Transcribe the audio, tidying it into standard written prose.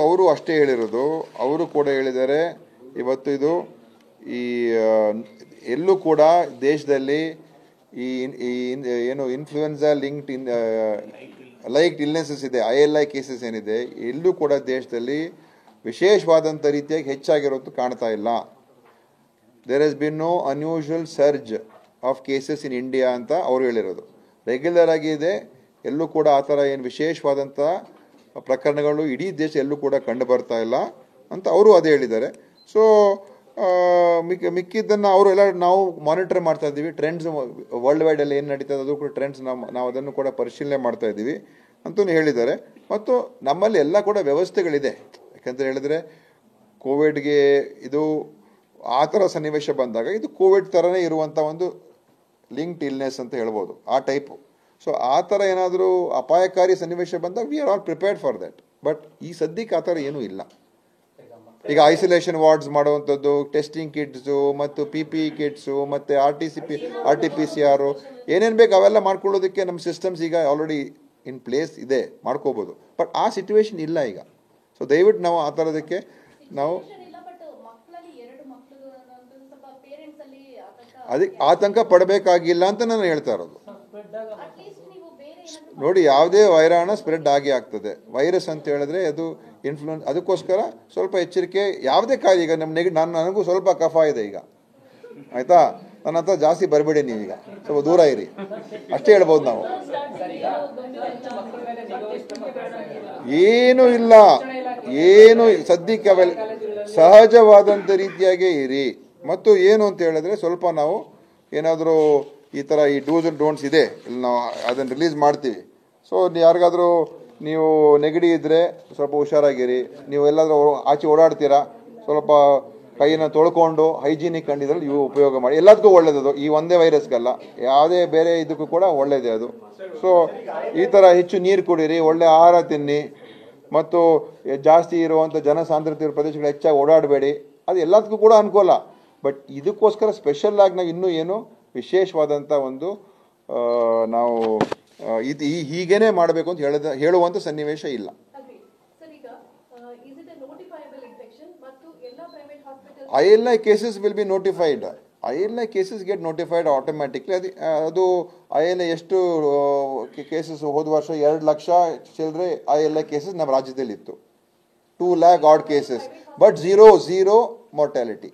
ಅವರು ಅಷ್ಟೇ ಹೇಳಿರೋದು. ಅವರು ಕೂಡ ಹೇಳಿದ್ದಾರೆ ಇವತ್ತು ಇದು ಈ ಎಲ್ಲೂ ಕೂಡ ದೇಶದಲ್ಲಿ ಈ ಏನು ಇನ್ಫ್ಲೂಯೆನ್ಸಾ ಲಿಂಕ್ಡ್ ಲೈಕ್ ಇಲ್ನೆಸಸ್ ಇದೆ, ILI ಕೇಸಸ್ ಏನಿದೆ, ಎಲ್ಲೂ ಕೂಡ ದೇಶದಲ್ಲಿ ವಿಶೇಷವಾದಂಥ ರೀತಿಯಾಗಿ ಹೆಚ್ಚಾಗಿರೋದು ಕಾಣ್ತಾ ಇಲ್ಲ. There has been no unusual surge of cases in India ಅಂತ ಅವರು ಹೇಳಿರೋದು. ರೆಗ್ಯುಲರ್ ಆಗಿ ಇದೆ, ಎಲ್ಲೂ ಕೂಡ ಆ ಥರ ಏನು ವಿಶೇಷವಾದಂಥ ಪ್ರಕರಣಗಳು ಇಡೀ ದೇಶ ಎಲ್ಲೂ ಕೂಡ ಕಂಡು ಬರ್ತಾ ಇಲ್ಲ ಅಂತ ಅವರು ಅದೇ ಹೇಳಿದ್ದಾರೆ. ಸೊ ಮಿಕ್ಕಿದ್ದನ್ನು ಅವರು ಎಲ್ಲ ನಾವು ಮಾನಿಟರ್ ಮಾಡ್ತಾ ಇದ್ದೀವಿ. ಟ್ರೆಂಡ್ಸ್ ವರ್ಲ್ಡ್ ವೈಡ್ ಅಲ್ಲಿ ಏನು ನಡೀತದೆ ಅದು ಕೂಡ ಟ್ರೆಂಡ್ಸ್ ನಾವು ಅದನ್ನು ಕೂಡ ಪರಿಶೀಲನೆ ಮಾಡ್ತಾ ಇದ್ದೀವಿ ಅಂತಲೂ ಹೇಳಿದ್ದಾರೆ. ಮತ್ತು ನಮ್ಮಲ್ಲಿ ಎಲ್ಲ ಕೂಡ ವ್ಯವಸ್ಥೆಗಳಿದೆ. ಯಾಕಂತ ಹೇಳಿದ್ರೆ ಕೋವಿಡ್ಗೆ ಇದು ಆ ಥರ ಸನ್ನಿವೇಶ ಬಂದಾಗ ಇದು ಕೋವಿಡ್ ಥರನೇ ಇರುವಂಥ ಒಂದು ಲಿಂಕ್ಡ್ ಇಲ್ನೆಸ್ ಅಂತ ಹೇಳ್ಬೋದು, ಆ ಟೈಪು. ಸೊ ಆ ಥರ ಏನಾದರೂ ಅಪಾಯಕಾರಿ ಸನ್ನಿವೇಶ ಬಂದಾಗ we are all prepared for that. But ಈ ಸದ್ಯಕ್ಕೆ ಆ ಥರ ಏನೂ ಇಲ್ಲ. ಈಗ ಐಸೋಲೇಷನ್ ವಾರ್ಡ್ಸ್ ಮಾಡುವಂಥದ್ದು, ಟೆಸ್ಟಿಂಗ್ ಕಿಟ್ಸು ಮತ್ತು PPE ಕಿಟ್ಸು ಮತ್ತು RT-PCR ಏನೇನು ಬೇಕು ಅವೆಲ್ಲ ಮಾಡ್ಕೊಳ್ಳೋದಕ್ಕೆ ನಮ್ಮ ಸಿಸ್ಟಮ್ಸ್ ಈಗ ಆಲ್ರೆಡಿ ಇನ್ ಪ್ಲೇಸ್ ಇದೆ, ಮಾಡ್ಕೋಬೋದು. ಬಟ್ ಆ ಸಿಚುವೇಶನ್ ಇಲ್ಲ ಈಗ. ಸೊ ದಯವಿಟ್ಟು ನಾವು ಆ ಥರದಕ್ಕೆ ನಾವು ಅದಕ್ಕೆ ಆತಂಕ ಪಡಬೇಕಾಗಿಲ್ಲ ಅಂತ ನಾನು ಹೇಳ್ತಾ ಇರೋದು. ನೋಡಿ, ಯಾವುದೇ ವೈರಾಣ ಸ್ಪ್ರೆಡ್ ಆಗ್ತದೆ. ವೈರಸ್ ಅಂತ ಹೇಳಿದ್ರೆ ಅದು ಇನ್ಫ್ಲೂಯೆನ್ಸ್, ಅದಕ್ಕೋಸ್ಕರ ಸ್ವಲ್ಪ ಎಚ್ಚರಿಕೆ. ಯಾವುದೇ ಕಾಯಿಲೆ, ಈಗ ನನಗೂ ಸ್ವಲ್ಪ ಕಫ ಇದೆ ಈಗ, ಆಯ್ತಾ, ನನ್ನ ಹತ್ರ ಜಾಸ್ತಿ ಬರಬೇಡಿ, ನೀವೀಗ ಸ್ವಲ್ಪ ದೂರ ಇರಿ, ಅಷ್ಟೇ ಹೇಳ್ಬೋದು ನಾವು. ಏನೂ ಇಲ್ಲ, ಏನು ಸದ್ಯಕ್ಕೆ ಅವೆಲ್ಲ ಸಹಜವಾದಂಥ ರೀತಿಯಾಗೇ ಇರಿ. ಮತ್ತು ಏನು ಅಂತ ಹೇಳಿದ್ರೆ ಸ್ವಲ್ಪ ನಾವು ಏನಾದರೂ ಈ ಥರ ಈ ಡೂಸ್ ಆ್ಯಂಡ್ ಡೋಂಟ್ಸ್ ಇದೆ, ಇಲ್ಲಿ ನಾವು ಅದನ್ನು ರಿಲೀಸ್ ಮಾಡ್ತೀವಿ. ಸೊ ಯಾರಿಗಾದರೂ ನೀವು ನೆಗಡಿ ಇದ್ದರೆ ಸ್ವಲ್ಪ ಹುಷಾರಾಗಿರಿ. ನೀವು ಎಲ್ಲಾದರೂ ಆಚೆ ಓಡಾಡ್ತೀರಾ, ಸ್ವಲ್ಪ ಕೈಯನ್ನು ತೊಳ್ಕೊಂಡು ಹೈಜೀನಿಕ್ ಕಂಡಿದ್ರಲ್ಲಿ ಇವು ಉಪಯೋಗ ಮಾಡಿ. ಎಲ್ಲದಕ್ಕೂ ಒಳ್ಳೇದದು, ಈ ಒಂದೇ ವೈರಸ್ಗಲ್ಲ, ಯಾವುದೇ ಬೇರೆ ಇದಕ್ಕೂ ಕೂಡ ಒಳ್ಳೆಯದೇ ಅದು. ಸೊ ಈ ಥರ ಹೆಚ್ಚು ನೀರು ಕುಡೀರಿ, ಒಳ್ಳೆ ಆಹಾರ ತಿನ್ನಿ, ಮತ್ತು ಜಾಸ್ತಿ ಇರುವಂಥ ಜನಸಾಂದ್ರತೆ ಇರೋ ಪ್ರದೇಶಗಳು ಹೆಚ್ಚಾಗಿ ಓಡಾಡಬೇಡಿ. ಅದು ಎಲ್ಲದಕ್ಕೂ ಕೂಡ ಅನುಕೂಲ. ಬಟ್ ಇದಕ್ಕೋಸ್ಕರ ಸ್ಪೆಷಲ್ ಆಗಿ ನಾವು ಇನ್ನೂ ಏನು ವಿಶೇಷವಾದಂಥ ಒಂದು ನಾವು ಹೀಗೇನೆ ಮಾಡಬೇಕು ಅಂತ ಹೇಳುವಂಥ ಸನ್ನಿವೇಶ ಇಲ್ಲ. ILI cases will be notified. ILI cases get notified automatically. ಅದು ILI ಎಷ್ಟು ಕೇಸಸ್ ಹೋದ ವರ್ಷ 2 ಲಕ್ಷ ಚಿಲ್ಲರೆ ILI ಕೇಸಸ್ ನಮ್ಮ ರಾಜ್ಯದಲ್ಲಿ ಇತ್ತು. 2 lakh odd cases, but zero mortality.